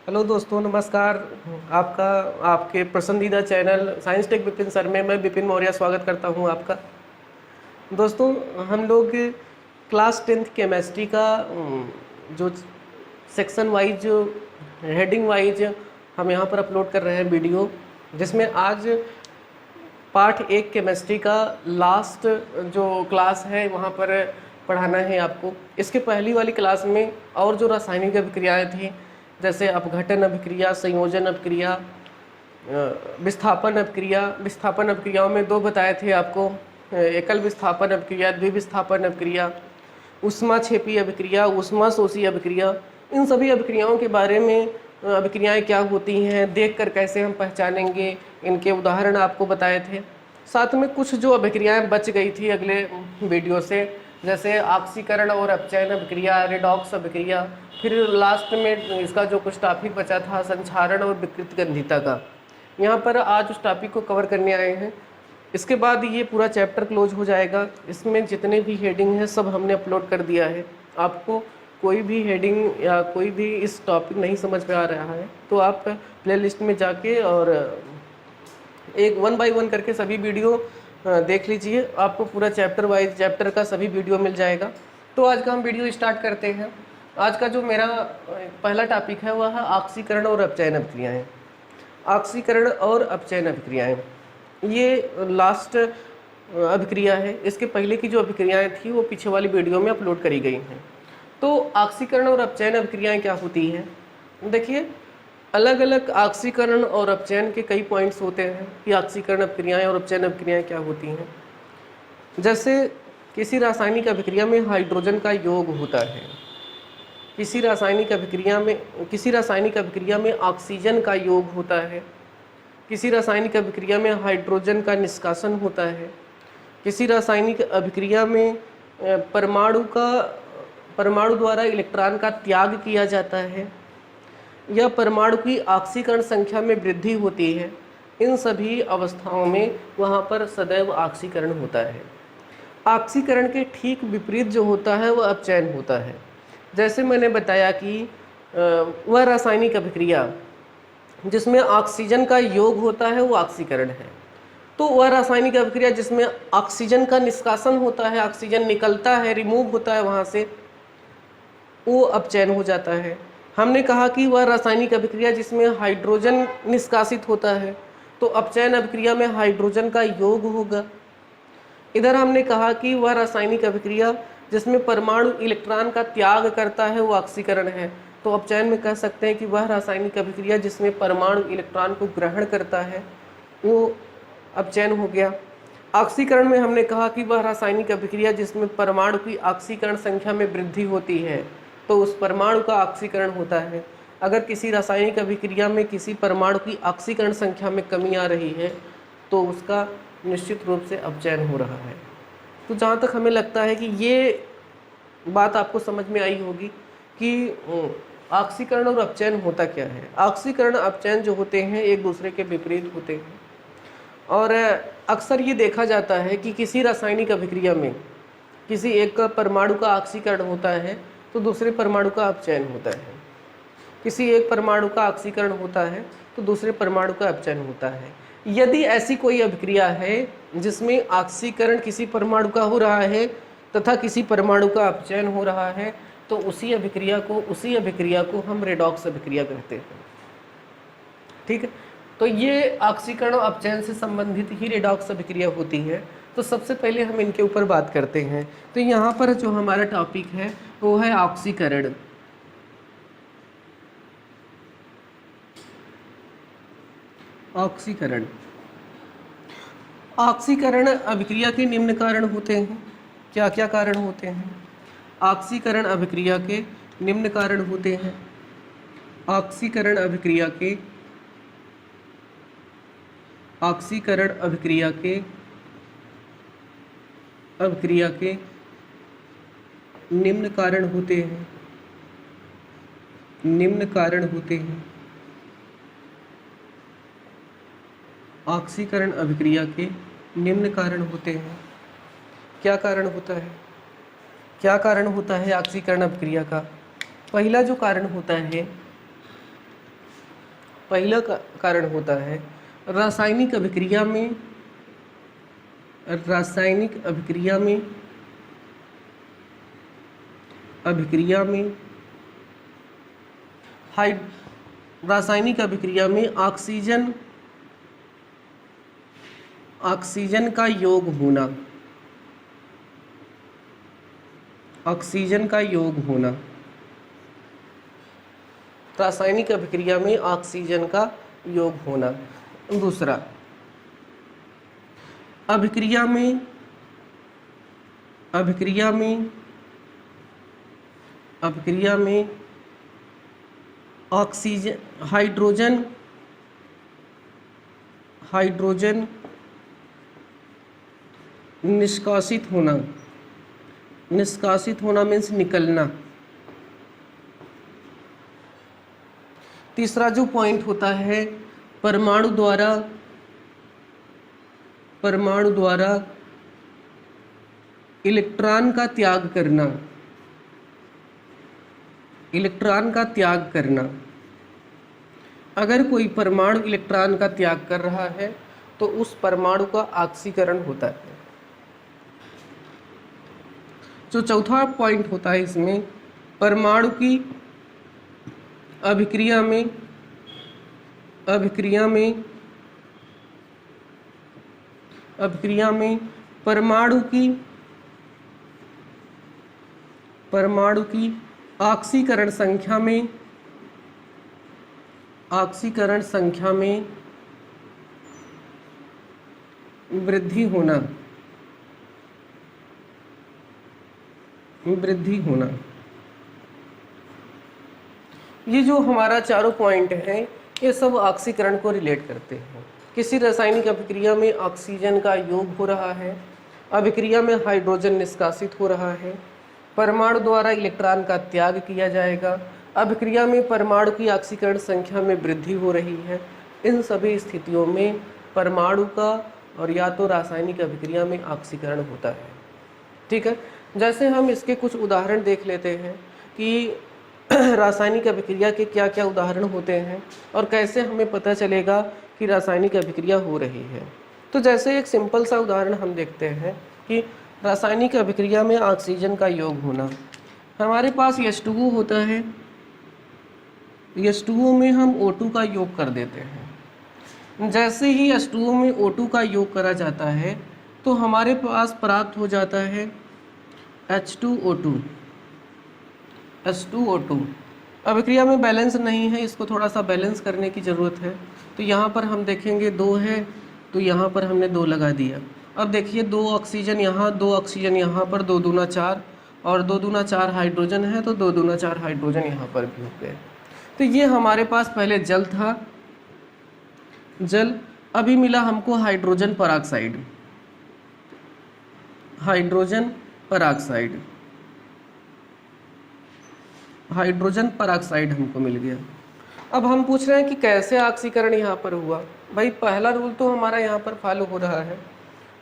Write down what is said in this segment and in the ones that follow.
Hello दोस्तों, नमस्कार। आपका आपके पसंदीदा channel science tech Vipin sir में मैं विपिन मौर्य स्वागत करता हूं आपका। दोस्तों, हम लोग क्लास 10th केमिस्ट्री का जो सेक्शन वाइज, जो हेडिंग वाइज हम यहां पर अपलोड कर रहे हैं वीडियो, जिसमें आज पार्ट 1 केमिस्ट्री का लास्ट जो क्लास है वहां पर पढ़ाना है आपको। इसके पहली वाली क्लास में और जो रासायनिक अभिक्रियाएँ थी, जैसे अपघटन अभिक्रिया, संयोजन अभिक्रिया, विस्थापन अभिक्रियाओं में दो बताए थे आपको, एकल विस्थापन अभिक्रिया, द्विविस्थापन अभिक्रिया, ऊष्माक्षेपी अभिक्रिया, ऊष्माशोषी अभिक्रिया। इन सभी अभिक्रियाओं के बारे में, अभिक्रियाएं क्या होती हैं, देखकर कैसे हम पहचानेंगे, इनके उदाहरण आपको बताए थे। साथ में कुछ जो अभिक्रियाएं बच गई थी अगले वीडियो से, जैसे ऑक्सीकरण और अपचयन अभिक्रिया, रेडॉक्स अभिक्रिया, फिर लास्ट में इसका जो कुछ टॉपिक बचा था संक्षारण और विकृत गंधिता का, यहाँ पर आज उस टॉपिक को कवर करने आए हैं। इसके बाद ये पूरा चैप्टर क्लोज हो जाएगा। इसमें जितने भी हेडिंग हैं सब हमने अपलोड कर दिया है। आपको कोई भी हेडिंग या कोई भी इस टॉपिक नहीं समझ में आ रहा है तो आप प्लेलिस्ट में जाके और एक 1 बाय 1 करके सभी वीडियो देख लीजिए। आपको पूरा चैप्टर वाइज चैप्टर का सभी वीडियो मिल जाएगा। तो आज का हम वीडियो स्टार्ट करते हैं। आज का जो मेरा पहला टॉपिक है वह है ऑक्सीकरण और अपचयन अभिक्रियाएँ। ऑक्सीकरण और अपचयन अभिक्रियाएँ ये लास्ट अभिक्रिया है। इसके पहले की जो अभिक्रियाएँ थी वो पीछे वाली वीडियो में अपलोड करी गई हैं। तो ऑक्सीकरण और अपचयन अभिक्रियाएँ क्या होती हैं, देखिए, अलग अलग ऑक्सीकरण और अपचयन के कई पॉइंट्स होते हैं कि ऑक्सीकरण अभिक्रियाएँ और अपचयन अभिक्रियाएँ क्या होती हैं। जैसे किसी रासायनिक अभिक्रिया में हाइड्रोजन का योग होता है, किसी रासायनिक अभिक्रिया में ऑक्सीजन का योग होता है, किसी रासायनिक अभिक्रिया में हाइड्रोजन का निष्कासन होता है, किसी रासायनिक अभिक्रिया में परमाणु द्वारा इलेक्ट्रॉन का त्याग किया जाता है, या परमाणु की ऑक्सीकरण संख्या में वृद्धि होती है। इन सभी अवस्थाओं में वहाँ पर सदैव ऑक्सीकरण होता है। ऑक्सीकरण के ठीक विपरीत जो होता है वह अपचयन होता है। जैसे मैंने बताया कि वह रासायनिक अभिक्रिया जिसमें ऑक्सीजन का योग होता है वो ऑक्सीकरण है। तो वह रासायनिक अभिक्रिया जिसमें ऑक्सीजन का निष्कासन होता है, ऑक्सीजन निकलता है, रिमूव होता है वहाँ से, वो अपचयन हो जाता है। हमने कहा कि वह रासायनिक अभिक्रिया जिसमें हाइड्रोजन निष्कासित होता है तो अपचयन अभिक्रिया में हाइड्रोजन का योग होगा। इधर हमने कहा कि वह रासायनिक अभिक्रिया जिसमें परमाणु इलेक्ट्रॉन का त्याग करता है वो ऑक्सीकरण है। तो अपचयन में कह सकते हैं कि वह रासायनिक अभिक्रिया जिसमें परमाणु इलेक्ट्रॉन को ग्रहण करता है वो अपचयन हो गया। ऑक्सीकरण में हमने कहा कि वह रासायनिक अभिक्रिया जिसमें परमाणु की ऑक्सीकरण संख्या में वृद्धि होती है तो उस परमाणु का ऑक्सीकरण होता है। अगर किसी रासायनिक अभिक्रिया में किसी परमाणु की ऑक्सीकरण संख्या में कमी आ रही है तो उसका निश्चित रूप से अपचयन हो रहा है। तो जहाँ तक हमें लगता है कि ये बात आपको समझ में आई होगी कि ऑक्सीकरण और अपचयन होता क्या है। ऑक्सीकरण अपचयन जो होते हैं एक दूसरे के विपरीत होते हैं, और अक्सर ये देखा जाता है कि किसी रासायनिक अभिक्रिया में किसी एक परमाणु का ऑक्सीकरण होता है तो दूसरे परमाणु का अपचयन होता है, किसी एक परमाणु का ऑक्सीकरण होता है तो दूसरे परमाणु का अपचयन होता है। यदि ऐसी कोई अभिक्रिया है जिसमें ऑक्सीकरण किसी परमाणु का हो रहा है तथा किसी परमाणु का अपचयन हो रहा है तो उसी अभिक्रिया को हम रेडॉक्स अभिक्रिया कहते हैं। ठीक है, तो ये ऑक्सीकरण और अपचयन से संबंधित ही रेडॉक्स अभिक्रिया होती है। तो सबसे पहले हम इनके ऊपर बात करते हैं। तो यहाँ पर जो हमारा टॉपिक है वो है ऑक्सीकरण। ऑक्सीकरण अभिक्रिया के निम्न कारण होते हैं। क्या क्या कारण होते हैं? ऑक्सीकरण अभिक्रिया के निम्न कारण होते हैं। ऑक्सीकरण अभिक्रिया के निम्न कारण होते हैं। ऑक्सीकरण अभिक्रिया के निम्न कारण होते हैं। क्या कारण होता है? क्या कारण होता है ऑक्सीकरण अभिक्रिया का? पहला जो कारण होता है पहला कारण होता है रासायनिक अभिक्रिया में रासायनिक अभिक्रिया में ऑक्सीजन का योग होना, रासायनिक अभिक्रिया में ऑक्सीजन का योग होना। दूसरा, अभिक्रिया में ऑक्सीजन हाइड्रोजन निष्कासित होना मीन्स निकलना। तीसरा जो पॉइंट होता है परमाणु द्वारा इलेक्ट्रॉन का त्याग करना। अगर कोई परमाणु इलेक्ट्रॉन का त्याग कर रहा है तो उस परमाणु का ऑक्सीकरण होता है। जो चौथा पॉइंट होता है इसमें, परमाणु की अभिक्रिया में परमाणु की ऑक्सीकरण संख्या में वृद्धि होना। ये जो हमारा चारों पॉइंट हैं ये सब ऑक्सीकरण को रिलेट करते हैं। किसी रासायनिक अभिक्रिया में ऑक्सीजन का योग हो रहा है, अभिक्रिया में हाइड्रोजन निष्कासित हो रहा है, परमाणु द्वारा इलेक्ट्रॉन का त्याग किया जाएगा, अभिक्रिया में परमाणु की ऑक्सीकरण संख्या में वृद्धि हो रही है। इन सभी स्थितियों में परमाणु का और या तो रासायनिक अभिक्रिया में ऑक्सीकरण होता है। ठीक है, जैसे हम इसके कुछ उदाहरण देख लेते हैं कि रासायनिक अभिक्रिया के क्या क्या उदाहरण होते हैं और कैसे हमें पता चलेगा कि रासायनिक अभिक्रिया हो रही है। तो जैसे एक सिंपल सा उदाहरण हम देखते हैं कि रासायनिक अभिक्रिया में ऑक्सीजन का योग होना। हमारे पास H2O होता है, H2O में हम O2 का योग कर देते हैं। जैसे ही H2O में O2 का योग करा जाता है तो हमारे पास प्राप्त हो जाता है H2O2। अभिक्रिया में बैलेंस नहीं है, इसको थोड़ा सा बैलेंस करने की ज़रूरत है। तो यहाँ पर हम देखेंगे 2 है तो यहाँ पर हमने 2 लगा दिया। अब देखिए 2 ऑक्सीजन यहाँ, 2 ऑक्सीजन यहाँ पर, 2 दूना 4 और 2 दूना 4 हाइड्रोजन है तो 2 दूना 4 हाइड्रोजन यहाँ पर भी हो गए। तो ये हमारे पास पहले जल था, अभी मिला हमको हाइड्रोजन पराक्साइड हमको मिल गया। अब हम पूछ रहे हैं कि कैसे ऑक्सीकरण यहाँ पर हुआ। भाई पहला रूल तो हमारा यहाँ पर फॉलो हो रहा है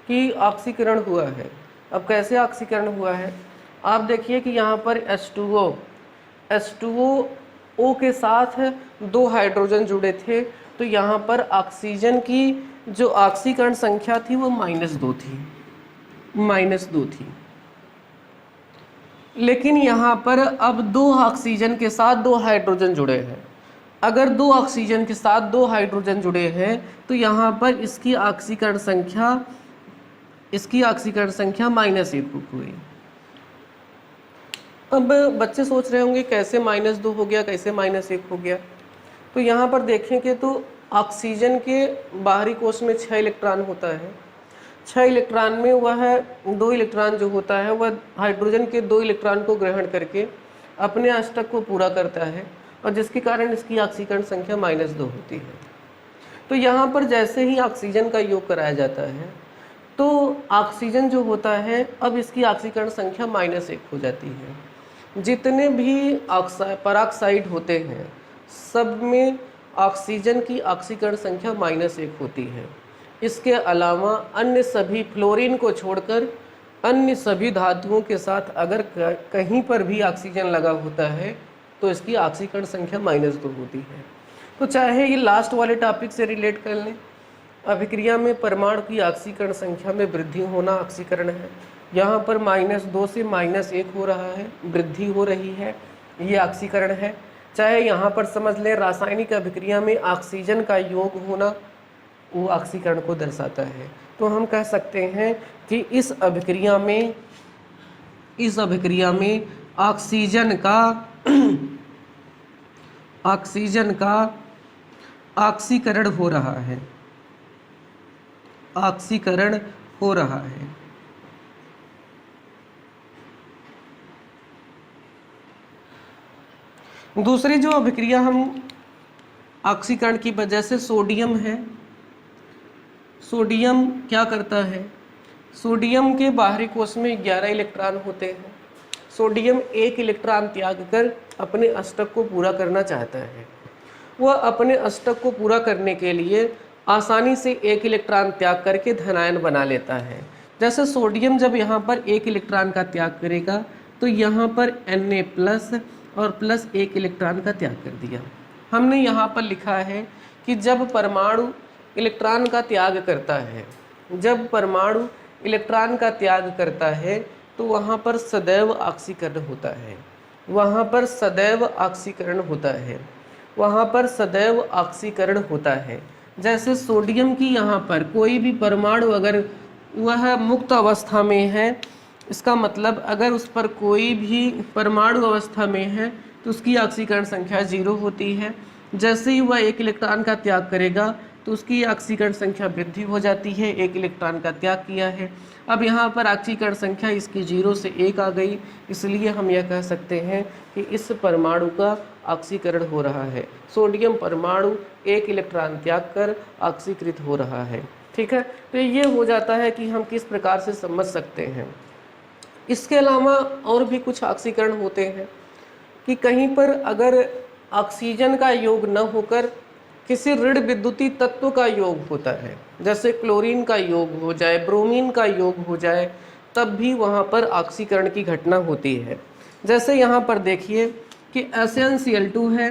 कि ऑक्सीकरण हुआ है। अब कैसे ऑक्सीकरण हुआ है, आप देखिए कि यहाँ पर H2O के साथ 2 हाइड्रोजन जुड़े थे तो यहाँ पर ऑक्सीजन की जो ऑक्सीकरण संख्या थी वो -2 थी। लेकिन यहाँ पर अब 2 ऑक्सीजन के साथ 2 हाइड्रोजन जुड़े हैं। अगर 2 ऑक्सीजन के साथ 2 हाइड्रोजन जुड़े हैं तो यहाँ पर इसकी ऑक्सीकरण संख्या -1 हुई। अब बच्चे सोच रहे होंगे कैसे -2 हो गया, कैसे -1 हो गया। तो यहाँ पर देखेंगे तो ऑक्सीजन के बाहरी कोश में 6 इलेक्ट्रॉन होता है। 6 इलेक्ट्रॉन में वह 2 इलेक्ट्रॉन जो होता है वह हाइड्रोजन के 2 इलेक्ट्रॉन को ग्रहण करके अपने अष्टक को पूरा करता है और जिसके कारण इसकी ऑक्सीकरण संख्या -2 होती है। तो यहाँ पर जैसे ही ऑक्सीजन का योग कराया जाता है तो ऑक्सीजन जो होता है अब इसकी ऑक्सीकरण संख्या -1 हो जाती है। जितने भी पराक्साइड होते हैं सब में ऑक्सीजन की ऑक्सीकरण संख्या -1 होती है। इसके अलावा अन्य सभी फ्लोरीन को छोड़कर अन्य सभी धातुओं के साथ अगर कहीं पर भी ऑक्सीजन लगा होता है तो इसकी ऑक्सीकरण संख्या -2 होती है। तो चाहे ये लास्ट वाले टॉपिक से रिलेट कर लें, अभिक्रिया में परमाणु की ऑक्सीकरण संख्या में वृद्धि होना ऑक्सीकरण है। यहाँ पर -2 से -1 हो रहा है, वृद्धि हो रही है, ये ऑक्सीकरण है। चाहे यहाँ पर समझ लें रासायनिक अभिक्रिया में ऑक्सीजन का योग होना, वो ऑक्सीकरण को दर्शाता है। तो हम कह सकते हैं कि इस अभिक्रिया में ऑक्सीजन का ऑक्सीकरण हो रहा है, ऑक्सीकरण हो रहा है। दूसरी जो अभिक्रिया हम ऑक्सीकरण की वजह से, सोडियम है। सोडियम क्या करता है? सोडियम के बाहरी कोश में 11 इलेक्ट्रॉन होते हैं। सोडियम 1 इलेक्ट्रॉन त्याग कर अपने अष्टक को पूरा करना चाहता है। वह अपने अष्टक को पूरा करने के लिए आसानी से 1 इलेक्ट्रॉन त्याग करके धनायन बना लेता है। जैसे सोडियम जब यहाँ पर 1 इलेक्ट्रॉन का त्याग करेगा तो यहाँ पर Na+ और +1 इलेक्ट्रॉन का त्याग कर दिया। हमने यहाँ पर लिखा है कि जब परमाणु इलेक्ट्रॉन का त्याग करता है, जब परमाणु इलेक्ट्रॉन का त्याग करता है तो वहाँ पर सदैव ऑक्सीकरण होता है, वहाँ पर सदैव ऑक्सीकरण होता है, वहाँ पर सदैव ऑक्सीकरण होता है। जैसे सोडियम की यहाँ पर कोई भी परमाणु अगर वह मुक्त अवस्था में है, इसका मतलब अगर उस पर कोई भी परमाणु अवस्था में है तो उसकी ऑक्सीकरण संख्या 0 होती है। जैसे ही वह 1 इलेक्ट्रॉन का त्याग करेगा तो उसकी ऑक्सीकरण संख्या वृद्धि हो जाती है, 1 इलेक्ट्रॉन का त्याग किया है। अब यहाँ पर ऑक्सीकरण संख्या इसकी 0 से 1 आ गई, इसलिए हम यह कह सकते हैं कि इस परमाणु का ऑक्सीकरण हो रहा है। सोडियम परमाणु 1 इलेक्ट्रॉन त्याग कर ऑक्सीकृत हो रहा है। ठीक है, तो ये हो जाता है कि हम किस प्रकार से समझ सकते हैं। इसके अलावा और भी कुछ ऑक्सीकरण होते हैं कि कहीं पर अगर ऑक्सीजन का योग न होकर किसी ऋण विद्युतीय तत्व का योग होता है, जैसे क्लोरीन का योग हो जाए, ब्रोमीन का योग हो जाए, तब भी वहाँ पर ऑक्सीकरण की घटना होती है। जैसे यहाँ पर देखिए कि SnCl2 है,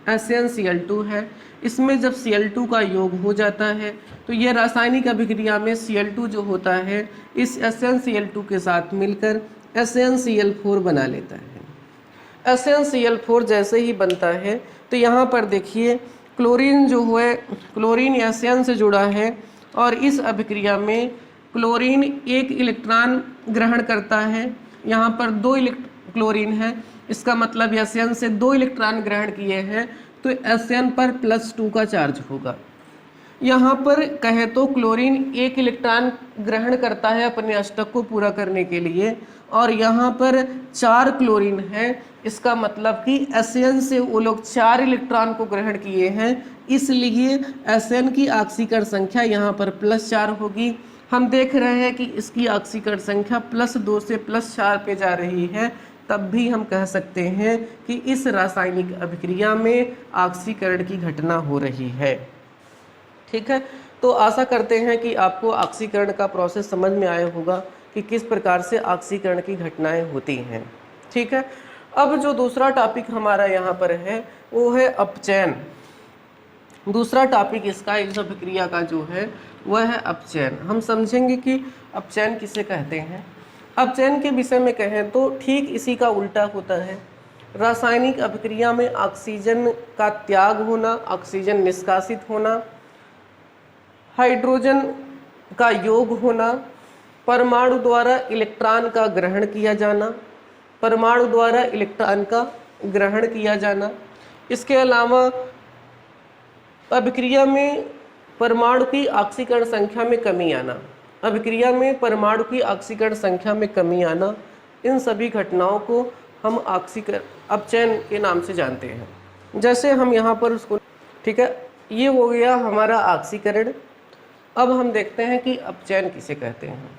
SnCl2 है, इसमें जब Cl2 का योग हो जाता है तो यह रासायनिक अभिक्रिया में Cl2 जो होता है इस SnCl2 के साथ मिलकर SnCl4 बना लेता है। SnCl4 जैसे ही बनता है तो यहाँ पर देखिए क्लोरीन जो है, क्लोरीन Sn से जुड़ा है और इस अभिक्रिया में क्लोरीन 1 इलेक्ट्रॉन ग्रहण करता है। यहाँ पर 2 क्लोरीन है, इसका मतलब Sn से 2 इलेक्ट्रॉन ग्रहण किए हैं तो Sn पर +2 का चार्ज होगा। यहाँ पर कहे तो क्लोरीन 1 इलेक्ट्रॉन ग्रहण करता है अपने अष्टक को पूरा करने के लिए और यहाँ पर 4 क्लोरीन है, इसका मतलब कि Sn से वो लोग 4 इलेक्ट्रॉन को ग्रहण किए हैं, इसलिए Sn की ऑक्सीकरण संख्या यहाँ पर +4 होगी। हम देख रहे हैं कि इसकी ऑक्सीकरण संख्या +2 से +4 पे जा रही है, तब भी हम कह सकते हैं कि इस रासायनिक अभिक्रिया में ऑक्सीकरण की घटना हो रही है। ठीक है, तो आशा करते हैं कि आपको ऑक्सीकरण का प्रोसेस समझ में आया होगा कि किस प्रकार से ऑक्सीकरण की घटनाएं होती हैं। ठीक है, अब जो दूसरा टॉपिक हमारा यहाँ पर है वो है अपचयन। दूसरा टॉपिक इसका इस अभिक्रिया का जो है वह है अपचयन। हम समझेंगे कि अपचयन किसे कहते हैं। अपचयन के विषय में कहें तो ठीक इसी का उल्टा होता है। रासायनिक अभिक्रिया में ऑक्सीजन का त्याग होना, ऑक्सीजन निष्कासित होना, हाइड्रोजन का योग होना, परमाणु द्वारा इलेक्ट्रॉन का ग्रहण किया जाना, परमाणु द्वारा इलेक्ट्रॉन का ग्रहण किया जाना। इसके अलावा अभिक्रिया में परमाणु की ऑक्सीकरण संख्या में कमी आना, अभिक्रिया में परमाणु की ऑक्सीकरण संख्या में कमी आना, इन सभी घटनाओं को हम अपचयन के नाम से जानते हैं। जैसे हम यहाँ पर उसको, ठीक है, ये हो गया हमारा ऑक्सीकरण। अब हम देखते हैं कि अपचयन किसे कहते हैं।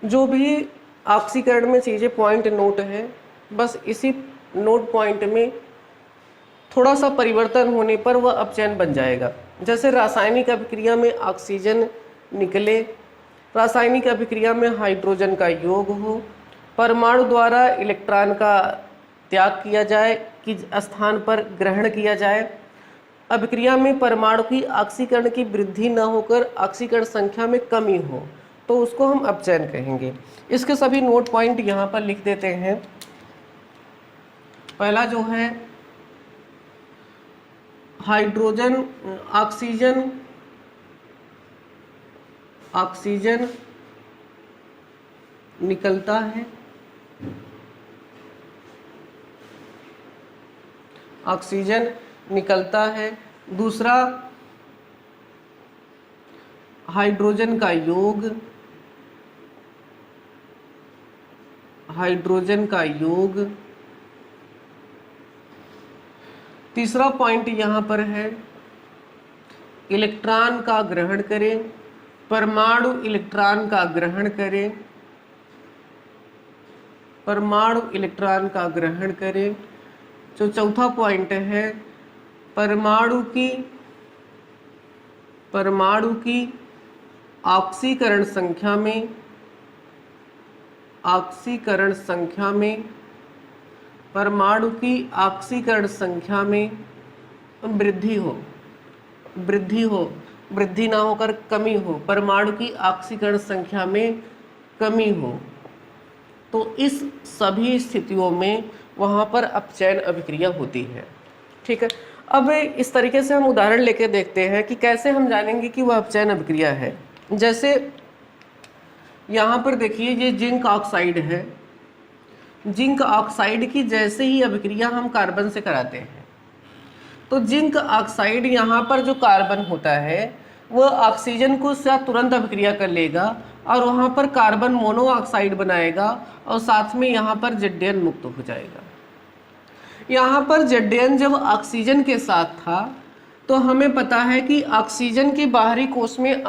जो भी ऑक्सीकरण में चीज़ें पॉइंट नोट है, बस इसी नोट पॉइंट में थोड़ा सा परिवर्तन होने पर वह अपचयन बन जाएगा। जैसे रासायनिक अभिक्रिया में ऑक्सीजन निकले, रासायनिक अभिक्रिया में हाइड्रोजन का योग हो, परमाणु द्वारा इलेक्ट्रॉन का त्याग किया जाए कि स्थान पर ग्रहण किया जाए, अभिक्रिया में परमाणु की ऑक्सीकरण की वृद्धि न होकर ऑक्सीकरण संख्या में कमी हो तो उसको हम अपचयन कहेंगे। इसके सभी नोट पॉइंट यहाँ पर लिख देते हैं। पहला जो है हाइड्रोजन ऑक्सीजन निकलता है, ऑक्सीजन निकलता है। दूसरा हाइड्रोजन का योग, हाइड्रोजन का योग। तीसरा पॉइंट यहाँ पर है इलेक्ट्रॉन का ग्रहण करें, परमाणु इलेक्ट्रॉन का ग्रहण करें, परमाणु इलेक्ट्रॉन का ग्रहण करें। जो चौथा पॉइंट है परमाणु की ऑक्सीकरण संख्या में, ऑक्सीकरण संख्या में, परमाणु की ऑक्सीकरण संख्या में वृद्धि हो, वृद्धि हो, वृद्धि ना होकर कमी हो, परमाणु की ऑक्सीकरण संख्या में कमी हो। तो इस सभी स्थितियों में वहाँ पर अपचयन अभिक्रिया होती है। ठीक है, अब इस तरीके से हम उदाहरण लेके देखते हैं कि कैसे हम जानेंगे कि वह अपचयन अभिक्रिया है। जैसे यहाँ पर देखिए ये जिंक ऑक्साइड है, जिंक ऑक्साइड की जैसे ही अभिक्रिया हम कार्बन से कराते हैं तो जिंक ऑक्साइड यहाँ पर जो कार्बन होता है वह ऑक्सीजन को साथ तुरंत अभिक्रिया कर लेगा और वहाँ पर कार्बन मोनोऑक्साइड बनाएगा और साथ में यहाँ पर Zn मुक्त हो जाएगा। यहाँ पर Zn जब ऑक्सीजन के साथ था तो हमें पता है कि ऑक्सीजन के बाहरी कोश में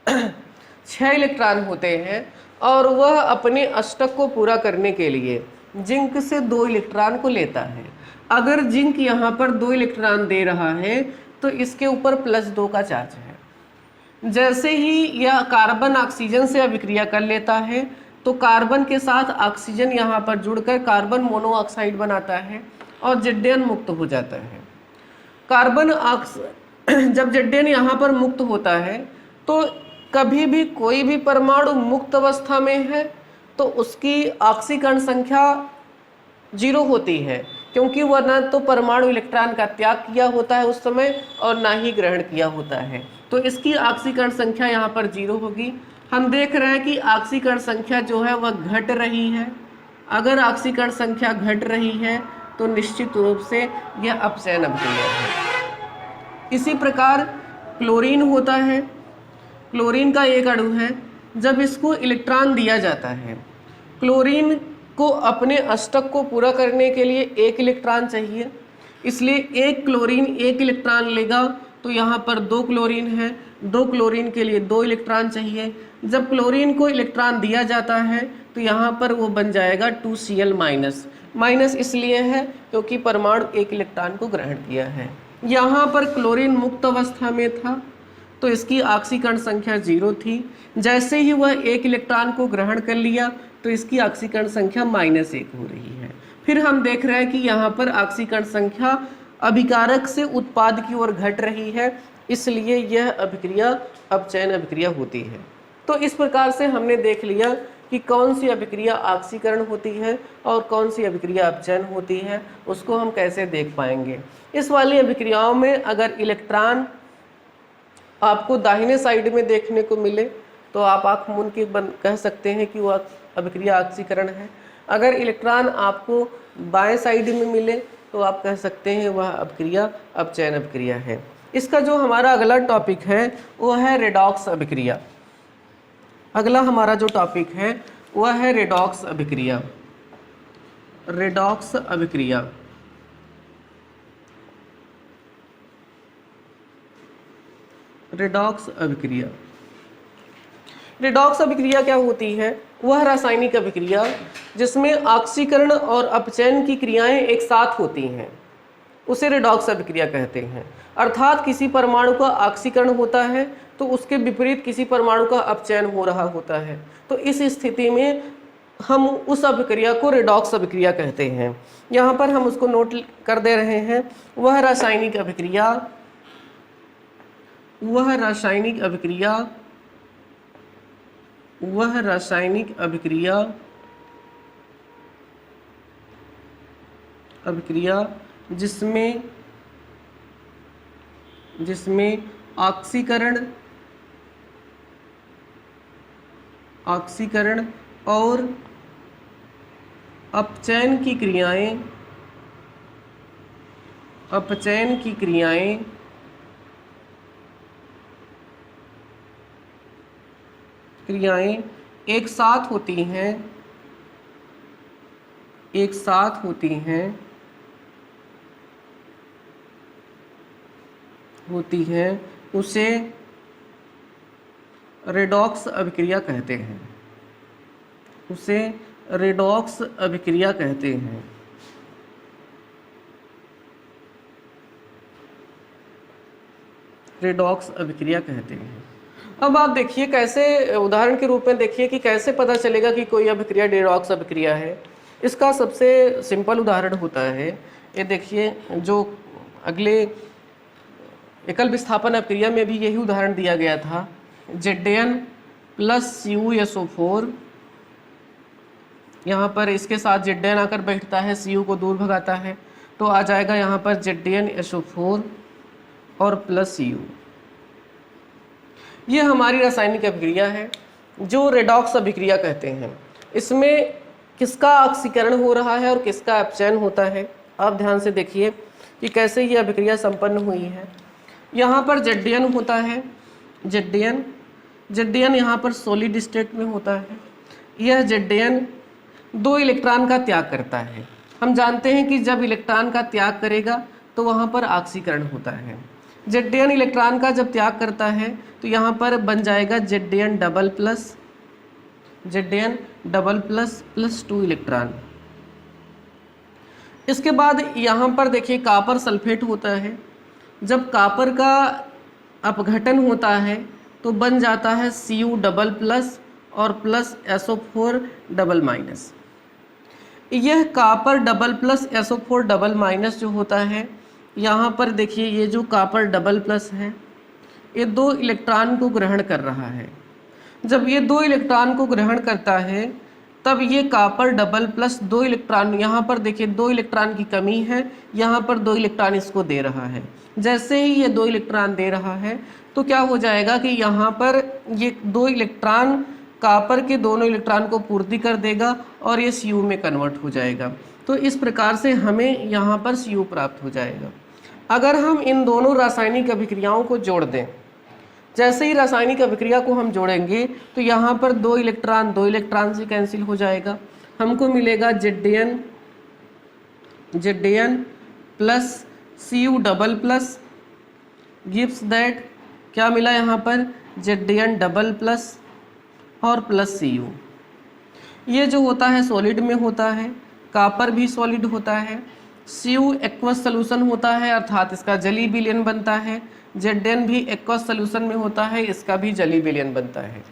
6 इलेक्ट्रॉन होते हैं और वह अपने अष्टक को पूरा करने के लिए जिंक से 2 इलेक्ट्रॉन को लेता है। अगर जिंक यहाँ पर 2 इलेक्ट्रॉन दे रहा है तो इसके ऊपर +2 का चार्ज है। जैसे ही यह कार्बन ऑक्सीजन से अभिक्रिया कर लेता है तो कार्बन के साथ ऑक्सीजन यहाँ पर जुड़कर कार्बन मोनोऑक्साइड बनाता है और Zn मुक्त हो जाता है। जब Zn यहाँ पर मुक्त होता है तो कभी भी कोई भी परमाणु मुक्त अवस्था में है तो उसकी ऑक्सीकरण संख्या 0 होती है, क्योंकि वह न तो परमाणु इलेक्ट्रॉन का त्याग किया होता है उस समय और ना ही ग्रहण किया होता है, तो इसकी ऑक्सीकरण संख्या यहाँ पर 0 होगी। हम देख रहे हैं कि ऑक्सीकरण संख्या जो है वह घट रही है। अगर ऑक्सीकरण संख्या घट रही है तो निश्चित रूप से यह अपचयन अभिक्रिया है। इसी प्रकार क्लोरीन होता है, क्लोरीन का एक अणु है। जब इसको इलेक्ट्रॉन दिया जाता है, क्लोरीन को अपने अष्टक को पूरा करने के लिए 1 इलेक्ट्रॉन चाहिए, इसलिए एक क्लोरीन 1 इलेक्ट्रॉन लेगा तो यहाँ पर 2 क्लोरीन है, 2 क्लोरीन के लिए 2 इलेक्ट्रॉन चाहिए। जब क्लोरीन को इलेक्ट्रॉन दिया जाता है तो यहाँ पर वो बन जाएगा 2Cl-। माइनस इसलिए है क्योंकि परमाणु 1 इलेक्ट्रॉन को ग्रहण किया है। यहाँ पर क्लोरीन मुक्त अवस्था में था तो इसकी ऑक्सीकरण संख्या 0 थी। जैसे ही वह 1 इलेक्ट्रॉन को ग्रहण कर लिया तो इसकी ऑक्सीकरण संख्या -1 हो रही है। फिर हम देख रहे हैं कि यहाँ पर ऑक्सीकरण संख्या अभिकारक से उत्पाद की ओर घट रही है, इसलिए यह अभिक्रिया अपचयन अभिक्रिया होती है। तो इस प्रकार से हमने देख लिया कि कौन सी अभिक्रिया ऑक्सीकरण होती है और कौन सी अभिक्रिया अपचयन होती है, उसको हम कैसे देख पाएंगे। इस वाली अभिक्रियाओं में अगर इलेक्ट्रॉन आपको दाहिने साइड में देखने को मिले तो आप आँख मूंद के कह सकते हैं कि वह अभिक्रिया ऑक्सीकरण है। अगर इलेक्ट्रॉन आपको बाएं साइड में मिले तो आप कह सकते हैं वह अभिक्रिया अपचयन अभिक्रिया है। इसका जो हमारा अगला टॉपिक है वो है रेडॉक्स अभिक्रिया। अगला हमारा जो टॉपिक है वह है रेडॉक्स अभिक्रिया। रेडॉक्स अभिक्रिया रेडॉक्स अभिक्रिया रेडॉक्स अभिक्रिया क्या होती है? वह रासायनिक अभिक्रिया जिसमें ऑक्सीकरण और अपचयन की क्रियाएं एक साथ होती हैं, उसे रेडॉक्स अभिक्रिया कहते हैं। अर्थात किसी परमाणु का ऑक्सीकरण होता है तो उसके विपरीत किसी परमाणु का अपचयन हो रहा होता है। तो इस स्थिति में हम उस अभिक्रिया को रेडॉक्स अभिक्रिया कहते हैं। यहाँ पर हम उसको नोट कर दे रहे हैं। वह रासायनिक अभिक्रिया जिसमें ऑक्सीकरण और अपचयन की क्रियाएं एक साथ होती हैं उसे रेडॉक्स अभिक्रिया कहते हैं। रेडॉक्स अभिक्रिया कहते हैं। अब आप देखिए कैसे, उदाहरण के रूप में देखिए कि कैसे पता चलेगा कि कोई अभिक्रिया रेडॉक्स अभिक्रिया है। इसका सबसे सिंपल उदाहरण होता है, ये देखिए, जो अगले एकल विस्थापन अभिक्रिया में भी यही उदाहरण दिया गया था। Zn प्लस CuSO4, यहाँ पर इसके साथ Zn आकर बैठता है, Cu को दूर भगाता है, तो आ जाएगा यहाँ पर ZnSO4 और प्लस Cu। ये हमारी रासायनिक अभिक्रिया है जो रेडॉक्स अभिक्रिया कहते हैं। इसमें किसका ऑक्सीकरण हो रहा है और किसका अपचयन होता है, आप ध्यान से देखिए कि कैसे ये अभिक्रिया संपन्न हुई है। यहाँ पर Zn होता है, Zn यहाँ पर सॉलिड स्टेट में होता है। यह Zn 2 इलेक्ट्रॉन का त्याग करता है। हम जानते हैं कि जब इलेक्ट्रॉन का त्याग करेगा तो वहाँ पर ऑक्सीकरण होता है। Zn इलेक्ट्रॉन का जब त्याग करता है तो यहाँ पर बन जाएगा Zn double plus plus 2 electron. इसके बाद यहाँ पर देखिए कॉपर सल्फेट होता है। जब कॉपर का अपघटन होता है तो बन जाता है Cu डबल प्लस और प्लस SO4 डबल माइनस। यह copper double plus SO4 double minus जो होता है, यहाँ पर देखिए ये जो कॉपर डबल प्लस है ये 2 इलेक्ट्रॉन को ग्रहण कर रहा है। जब ये 2 इलेक्ट्रॉन को ग्रहण करता है तब ये कॉपर डबल प्लस 2 इलेक्ट्रॉन, यहाँ पर देखिए 2 इलेक्ट्रॉन की कमी है, यहाँ पर 2 इलेक्ट्रॉन इसको दे रहा है। जैसे ही ये 2 इलेक्ट्रॉन दे रहा है तो क्या हो जाएगा कि यहाँ पर ये 2 इलेक्ट्रॉन कॉपर के दोनों इलेक्ट्रॉन को पूर्ति कर देगा और ये Cu में कन्वर्ट हो जाएगा। तो इस प्रकार से हमें यहाँ पर Cu प्राप्त हो जाएगा। अगर हम इन दोनों रासायनिक अभिक्रियाओं को जोड़ दें, जैसे ही रासायनिक अभिक्रिया को हम जोड़ेंगे तो यहाँ पर 2 इलेक्ट्रॉन से कैंसिल हो जाएगा। हमको मिलेगा Zn plus Cu double plus gives that, क्या मिला यहाँ पर Zn डबल प्लस और प्लस Cu। ये जो होता है सॉलिड में होता है, कॉपर भी सॉलिड होता है। Cu एक्वस सॉल्यूशन होता है अर्थात इसका जली विलयन बनता है। Zn भी एक्वस सॉल्यूशन में होता है, इसका भी जली विलयन बनता है।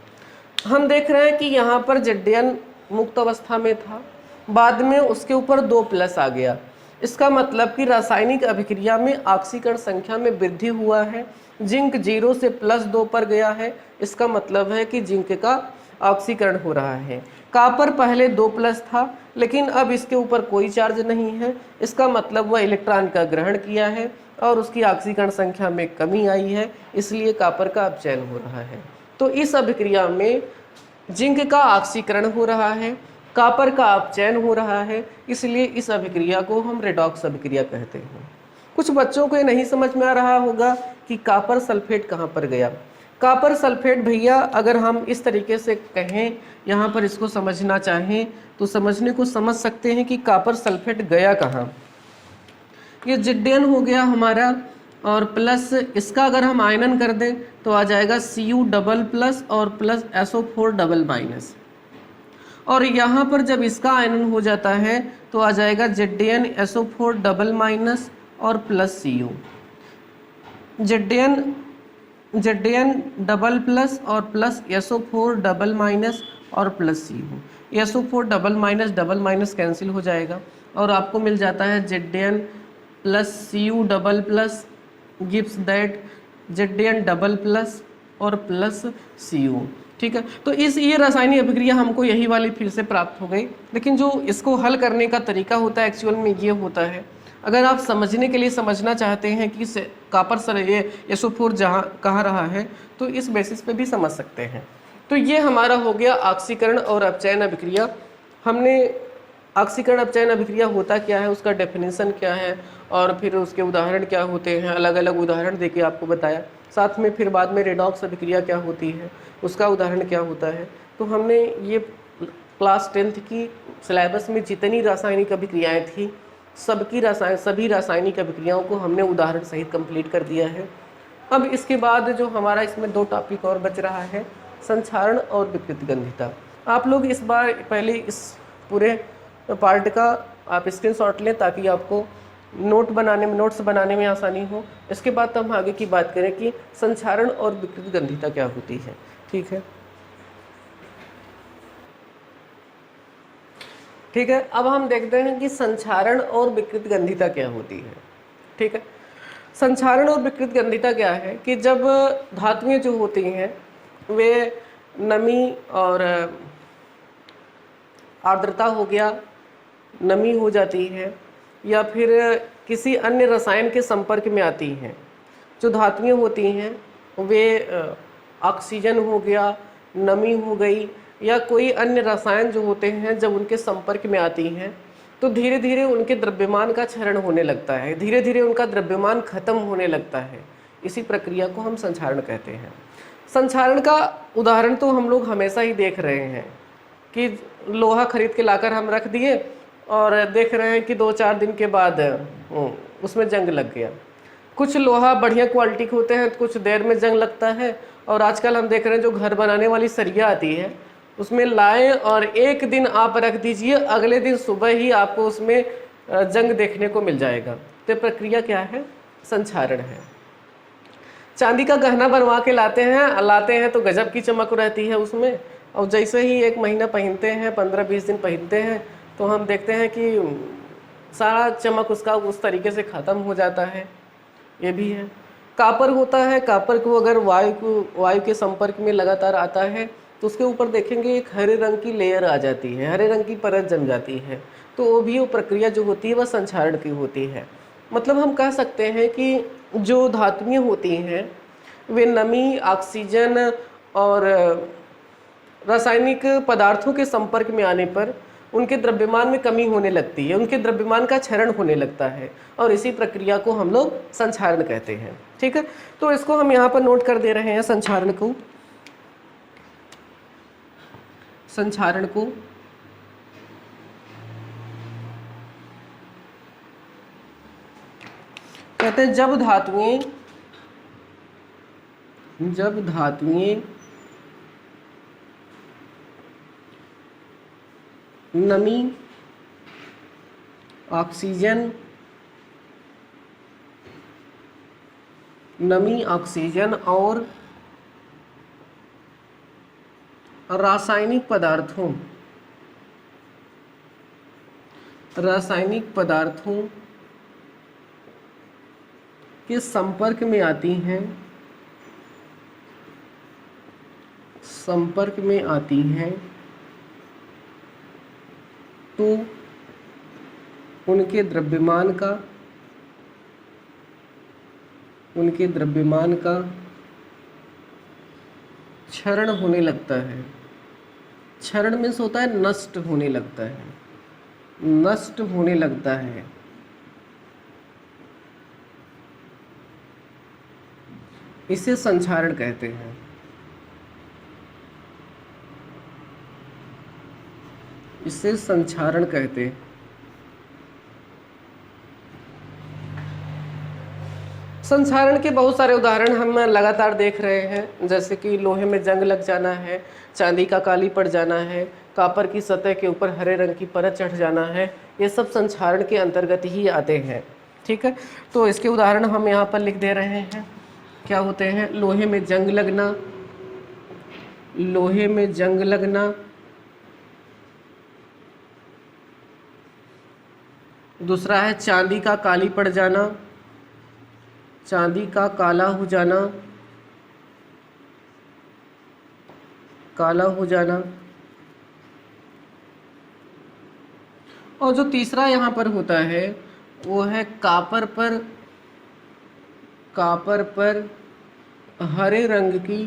हम देख रहे हैं कि यहाँ पर Zn मुक्त अवस्था में था, बाद में उसके ऊपर 2 प्लस आ गया। इसका मतलब कि रासायनिक अभिक्रिया में ऑक्सीकरण संख्या में वृद्धि हुआ है। जिंक 0 से +2 पर गया है, इसका मतलब है कि जिंक का ऑक्सीकरण हो रहा है। कॉपर पहले 2 प्लस था लेकिन अब इसके ऊपर कोई चार्ज नहीं है, इसका मतलब वह इलेक्ट्रॉन का ग्रहण किया है और उसकी ऑक्सीकरण संख्या में कमी आई है, इसलिए कॉपर का अपचयन हो रहा है। तो इस अभिक्रिया में जिंक का ऑक्सीकरण हो रहा है, कॉपर का अपचयन हो रहा है, इसलिए इस अभिक्रिया को हम रेडॉक्स अभिक्रिया कहते हैं। कुछ बच्चों को ये नहीं समझ में आ रहा होगा कि कॉपर सल्फेट कहाँ पर गया। कॉपर सल्फेट भैया अगर हम इस तरीके से कहें, यहाँ पर इसको समझना चाहें तो समझने को समझ सकते हैं कि कॉपर सल्फेट गया कहाँ। ये Zn हो गया हमारा और प्लस इसका अगर हम आयनन कर दें तो आ जाएगा Cu डबल प्लस और प्लस SO4 डबल माइनस। और यहाँ पर जब इसका आयनन हो जाता है तो आ जाएगा ZnSO4 डबल माइनस और plus Cu। Zn double plus और प्लस SO4 डबल माइनस और plus Cu। SO4 double minus cancel हो जाएगा और आपको मिल जाता है Zn plus Cu double plus gives that Zn double plus और प्लस Cu। ठीक है, तो ये रासायनिक अभिक्रिया हमको यही वाली फिर से प्राप्त हो गई, लेकिन जो इसको हल करने का तरीका होता है एक्चुअल में ये होता है। अगर आप समझने के लिए समझना चाहते हैं कि कॉपर सर ये SO4 जहाँ कहाँ रहा है, तो इस बेसिस पे भी समझ सकते हैं। तो ये हमारा हो गया ऑक्सीकरण और अपचयन अभिक्रिया। हमने ऑक्सीकरण अपचयन अभिक्रिया होता क्या है, उसका डेफिनेशन क्या है और फिर उसके उदाहरण क्या होते हैं, अलग अलग उदाहरण देके आपको बताया। साथ में फिर बाद में रेडॉक्स अभिक्रिया क्या होती है, उसका उदाहरण क्या होता है। तो हमने ये क्लास 10th की सिलेबस में जितनी रासायनिक अभिक्रियाएँ थी सभी रासायनिक अभिक्रियाओं को हमने उदाहरण सहित कंप्लीट कर दिया है। अब इसके बाद जो हमारा इसमें 2 टॉपिक और बच रहा है, संक्षारण और विकृत गंधिता। आप लोग इस बार पहले इस पूरे पार्ट का आप स्क्रीनशॉट लें ताकि आपको नोट्स बनाने में आसानी हो। इसके बाद हम आगे की बात करें कि संक्षारण और विकृत गंधिता क्या होती है। ठीक है, ठीक है, अब हम देखते हैं कि संक्षारण और विकृत गंधिता क्या होती है। ठीक है, संक्षारण और विकृत गंधिता क्या है कि जब धातुएं जो होती हैं वे नमी और आर्द्रता हो गया, नमी हो जाती है या फिर किसी अन्य रसायन के संपर्क में आती हैं। जो धातुएं होती हैं वे ऑक्सीजन हो गया, नमी हो गई या कोई अन्य रसायन जो होते हैं जब उनके संपर्क में आती हैं तो धीरे धीरे उनके द्रव्यमान का क्षरण होने लगता है, धीरे धीरे उनका द्रव्यमान खत्म होने लगता है। इसी प्रक्रिया को हम संक्षारण कहते हैं। संक्षारण का उदाहरण तो हम लोग हमेशा ही देख रहे हैं कि लोहा खरीद के लाकर हम रख दिए और देख रहे हैं कि 2-4 दिन के बाद उसमें जंग लग गया। कुछ लोहा बढ़िया क्वालिटी के होते हैं, कुछ देर में जंग लगता है। और आजकल हम देख रहे हैं जो घर बनाने वाली सरिया आती है उसमें लाएं और एक दिन आप रख दीजिए, अगले दिन सुबह ही आपको उसमें जंग देखने को मिल जाएगा। तो प्रक्रिया क्या है? संक्षारण है। चांदी का गहना बनवा के लाते हैं तो गजब की चमक रहती है उसमें, और जैसे ही 1 महीना पहनते हैं, 15-20 दिन पहनते हैं तो हम देखते हैं कि सारा चमक उसका उस तरीके से ख़त्म हो जाता है। ये भी है। कापर होता है, कापर को अगर वायु के संपर्क में लगातार आता है तो उसके ऊपर देखेंगे एक हरे रंग की लेयर आ जाती है, हरे रंग की परत जम जाती है। तो वो प्रक्रिया जो होती है वह संक्षारण की होती है। मतलब हम कह सकते हैं कि जो धातुएं होती हैं वे नमी, ऑक्सीजन और रासायनिक पदार्थों के संपर्क में आने पर उनके द्रव्यमान में कमी होने लगती है, उनके द्रव्यमान का क्षरण होने लगता है और इसी प्रक्रिया को हम लोग संक्षारण कहते हैं। ठीक है, तो इसको हम यहाँ पर नोट कर दे रहे हैं। संक्षारण को कहते हैं जब धातुएं नमी, ऑक्सीजन और रासायनिक पदार्थों के संपर्क में आती हैं तो उनके द्रव्यमान का क्षरण होने लगता है। क्षरण मीन्स होता है नष्ट होने लगता है। इसे संक्षारण कहते हैं। संक्षारण के बहुत सारे उदाहरण हम लगातार देख रहे हैं, जैसे कि लोहे में जंग लग जाना है, चांदी का काली पड़ जाना है, कॉपर की सतह के ऊपर हरे रंग की परत चढ़ जाना है। ये सब संक्षारण के अंतर्गत ही आते हैं। ठीक है, तो इसके उदाहरण हम यहाँ पर लिख दे रहे हैं। क्या होते हैं? लोहे में जंग लगना, दूसरा है चांदी का काली पड़ जाना, चांदी का काला हो जाना, काला हो जाना। और जो तीसरा यहाँ पर होता है वो है कापर पर हरे रंग की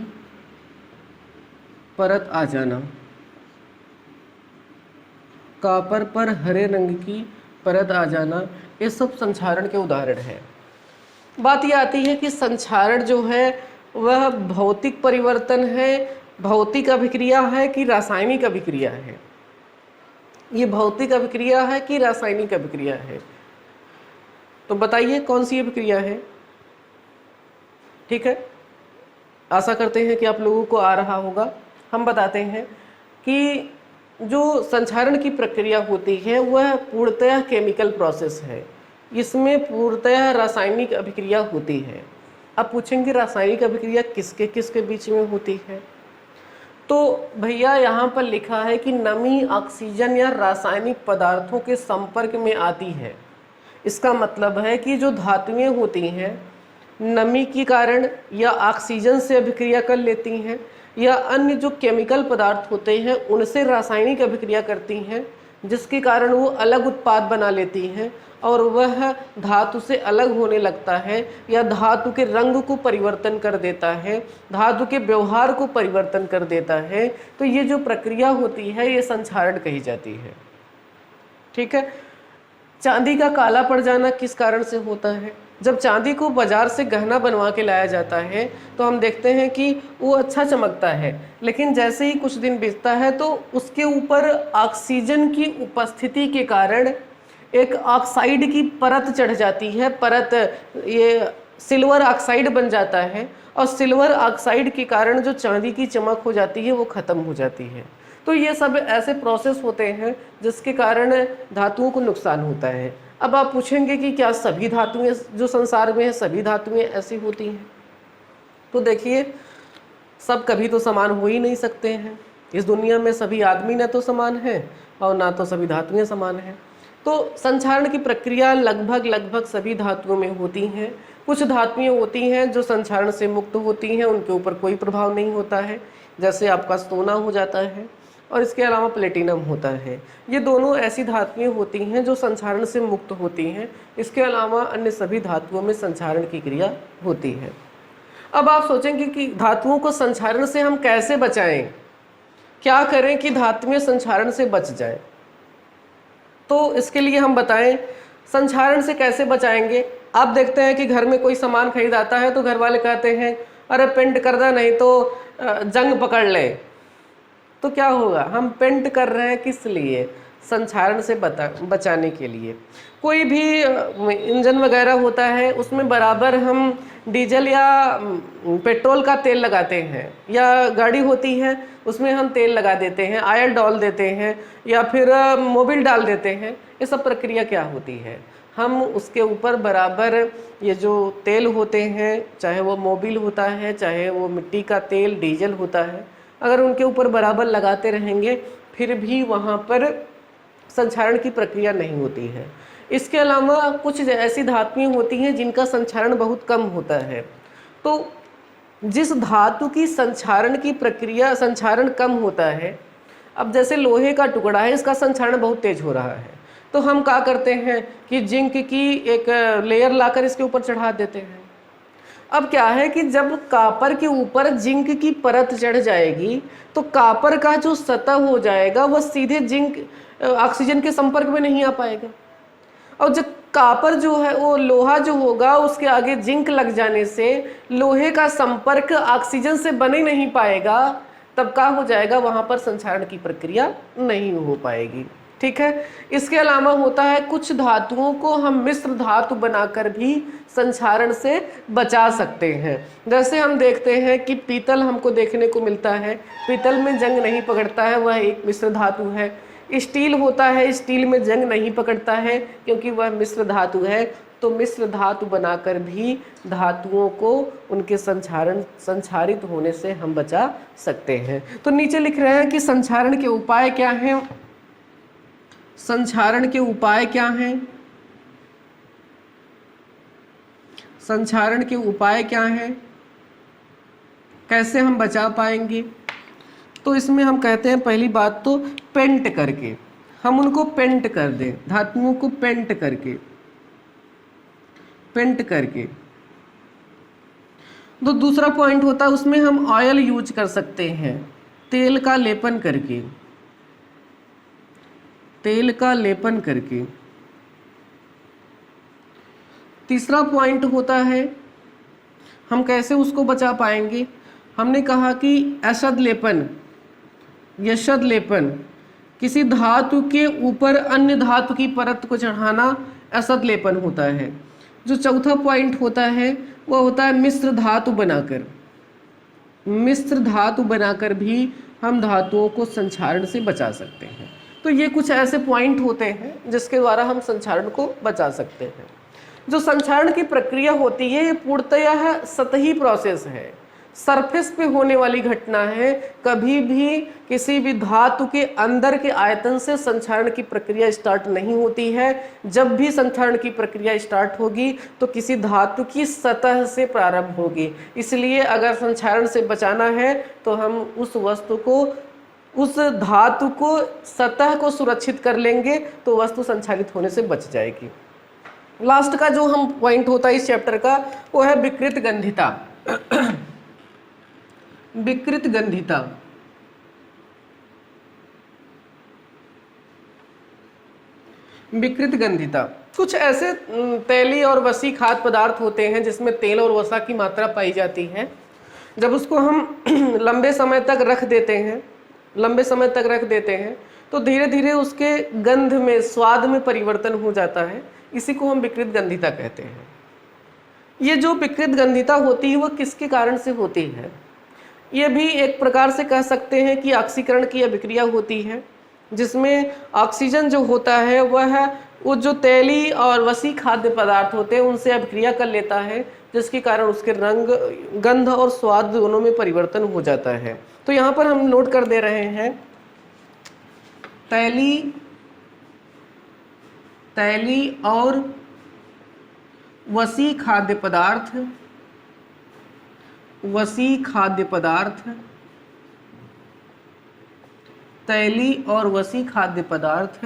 परत आ जाना, कापर पर हरे रंग की परत आ जाना। ये सब संक्षारण के उदाहरण हैं। बात यह आती है कि संक्षारण जो है वह भौतिक परिवर्तन है, भौतिक अभिक्रिया है कि रासायनिक अभिक्रिया है। ये भौतिक अभिक्रिया है कि रासायनिक अभिक्रिया है? तो बताइए कौन सी अभिक्रिया है? ठीक है, आशा करते हैं कि आप लोगों को आ रहा होगा। हम बताते हैं कि जो संक्षारण की प्रक्रिया होती है वह पूर्णतः केमिकल प्रोसेस है, इसमें पूर्णतः रासायनिक अभिक्रिया होती है। अब पूछेंगे रासायनिक अभिक्रिया किसके किसके बीच में होती है? तो भैया यहाँ पर लिखा है कि नमी ऑक्सीजन या रासायनिक पदार्थों के संपर्क में आती है। इसका मतलब है कि जो धातुएं होती हैं नमी के कारण या ऑक्सीजन से अभिक्रिया कर लेती हैं या अन्य जो केमिकल पदार्थ होते हैं उनसे रासायनिक अभिक्रिया करती हैं, जिसके कारण वो अलग उत्पाद बना लेती हैं और वह धातु से अलग होने लगता है या धातु के रंग को परिवर्तन कर देता है, धातु के व्यवहार को परिवर्तन कर देता है। तो ये जो प्रक्रिया होती है ये संक्षारण कही जाती है। ठीक है, चांदी का काला पड़ जाना किस कारण से होता है? जब चांदी को बाजार से गहना बनवा के लाया जाता है तो हम देखते हैं कि वो अच्छा चमकता है, लेकिन जैसे ही कुछ दिन बीतता है तो उसके ऊपर ऑक्सीजन की उपस्थिति के कारण एक ऑक्साइड की परत चढ़ जाती है। परत ये सिल्वर ऑक्साइड बन जाता है और सिल्वर ऑक्साइड के कारण जो चांदी की चमक हो जाती है वो ख़त्म हो जाती है। तो ये सब ऐसे प्रोसेस होते हैं जिसके कारण धातुओं को नुकसान होता है। अब आप पूछेंगे कि क्या सभी धातुएं जो संसार में है सभी धातुएं ऐसी होती हैं? तो देखिए, सब कभी तो समान हो ही नहीं सकते हैं। इस दुनिया में सभी आदमी न तो समान हैं और ना तो सभी धातुएं समान हैं। तो संक्षारण की प्रक्रिया लगभग सभी धातुओं में होती हैं। कुछ धातुएं होती हैं जो संक्षारण से मुक्त होती हैं, उनके ऊपर कोई प्रभाव नहीं होता है, जैसे आपका सोना हो जाता है और इसके अलावा प्लेटिनम होता है। ये दोनों ऐसी धातुएं होती हैं जो संक्षारण से मुक्त होती हैं। इसके अलावा अन्य सभी धातुओं में संक्षारण की क्रिया होती है। अब आप सोचेंगे कि धातुओं को संक्षारण से हम कैसे बचाएं, क्या करें कि धातुएं संक्षारण से बच जाएं? तो इसके लिए हम बताएं संक्षारण से कैसे बचाएंगे। आप देखते हैं कि घर में कोई सामान खरीद आता है तो घर वाले कहते हैं अरे पेंट कर दे नहीं तो जंग पकड़ ले। तो क्या होगा, हम पेंट कर रहे हैं किस लिए? संक्षारण से बचाने के लिए। कोई भी इंजन वगैरह होता है उसमें बराबर हम डीजल या पेट्रोल का तेल लगाते हैं, या गाड़ी होती है उसमें हम तेल लगा देते हैं, ऑयल डाल देते हैं या फिर मोबिल डाल देते हैं। ये सब प्रक्रिया क्या होती है? हम उसके ऊपर बराबर ये जो तेल होते हैं, चाहे वो मोबिल होता है चाहे वो मिट्टी का तेल डीजल होता है, अगर उनके ऊपर बराबर लगाते रहेंगे फिर भी वहाँ पर संक्षारण की प्रक्रिया नहीं होती है। इसके अलावा कुछ ऐसी धातुएं होती हैं जिनका संक्षारण बहुत कम होता है। तो जिस धातु की संक्षारण की प्रक्रिया संक्षारण कम होता है, अब जैसे लोहे का टुकड़ा है इसका संक्षारण बहुत तेज हो रहा है, तो हम क्या करते हैं कि जिंक की एक लेयर लाकर इसके ऊपर चढ़ा देते हैं। अब क्या है कि जब कापर के ऊपर जिंक की परत चढ़ जाएगी तो कापर का जो सतह हो जाएगा वह सीधे जिंक ऑक्सीजन के संपर्क में नहीं आ पाएगा, और जब कापर जो है वो लोहा जो होगा उसके आगे जिंक लग जाने से लोहे का संपर्क ऑक्सीजन से बन ही नहीं पाएगा, तब क्या हो जाएगा, वहाँ पर संक्षारण की प्रक्रिया नहीं हो पाएगी। ठीक है, इसके अलावा होता है कुछ धातुओं को हम मिश्र धातु बनाकर भी संक्षारण से बचा सकते हैं। जैसे हम देखते हैं कि पीतल हमको देखने को मिलता है, पीतल में जंग नहीं पकड़ता है, वह एक मिश्र धातु है। स्टील होता है, स्टील में जंग नहीं पकड़ता है क्योंकि वह मिश्र धातु है। तो मिश्र धातु बनाकर भी धातुओं को उनके संक्षारित होने से हम बचा सकते हैं। तो नीचे लिख रहे हैं कि संक्षारण के उपाय क्या हैं। संक्षारण के उपाय क्या हैं? संक्षारण के उपाय क्या हैं, कैसे हम बचा पाएंगे। तो इसमें हम कहते हैं पहली बात तो पेंट करके, हम उनको पेंट कर दें, धातुओं को पेंट करके, पेंट करके। तो दूसरा पॉइंट होता है उसमें हम ऑयल यूज कर सकते हैं, तेल का लेपन करके, तेल का लेपन करके। तीसरा पॉइंट होता है हम कैसे उसको बचा पाएंगे, हमने कहा कि औषध लेपन, यशद लेपन, किसी धातु के ऊपर अन्य धातु की परत को चढ़ाना औषध लेपन होता है। जो चौथा पॉइंट होता है वह होता है मिश्र धातु बनाकर, मिश्र धातु बनाकर भी हम धातुओं को संक्षारण से बचा सकते हैं। तो ये कुछ ऐसे पॉइंट होते हैं जिसके द्वारा हम संक्षारण को बचा सकते हैं। जो संक्षारण की प्रक्रिया होती है ये पूर्णतः सतही प्रोसेस है, सरफेस पे होने वाली घटना है। कभी भी किसी भी धातु के अंदर के आयतन से संक्षारण की प्रक्रिया स्टार्ट नहीं होती है। जब भी संक्षारण की प्रक्रिया स्टार्ट होगी तो किसी धातु की सतह से प्रारंभ होगी। इसलिए अगर संक्षारण से बचाना है तो हम उस वस्तु को, उस धातु को, सतह को सुरक्षित कर लेंगे तो वस्तु संक्षारित होने से बच जाएगी। लास्ट का जो हम पॉइंट होता है इस चैप्टर का वो है विकृत गंधिता। विकृत गंधिता, विकृत गंधिता कुछ ऐसे तैलीय और वसी खाद्य पदार्थ होते हैं जिसमें तेल और वसा की मात्रा पाई जाती है। जब उसको हम लंबे समय तक रख देते हैं, लंबे समय तक रख देते हैं तो धीरे धीरे उसके गंध में, स्वाद में परिवर्तन हो जाता है। इसी को हम विकृत गंधिता कहते हैं। ये जो विकृत गंधिता होती है वो किसके कारण से होती है, ये भी एक प्रकार से कह सकते हैं कि ऑक्सीकरण की अभिक्रिया होती है, जिसमें ऑक्सीजन जो होता है वह वो जो तैलीय और वसी खाद्य पदार्थ होते हैं उनसे अभिक्रिया कर लेता है, जिसके कारण उसके रंग, गंध और स्वाद दोनों में परिवर्तन हो जाता है। तो यहाँ पर हम नोट कर दे रहे हैं तैलीय और वसी खाद्य पदार्थ, वसी खाद्य पदार्थ, तैलीय और वसी खाद्य पदार्थ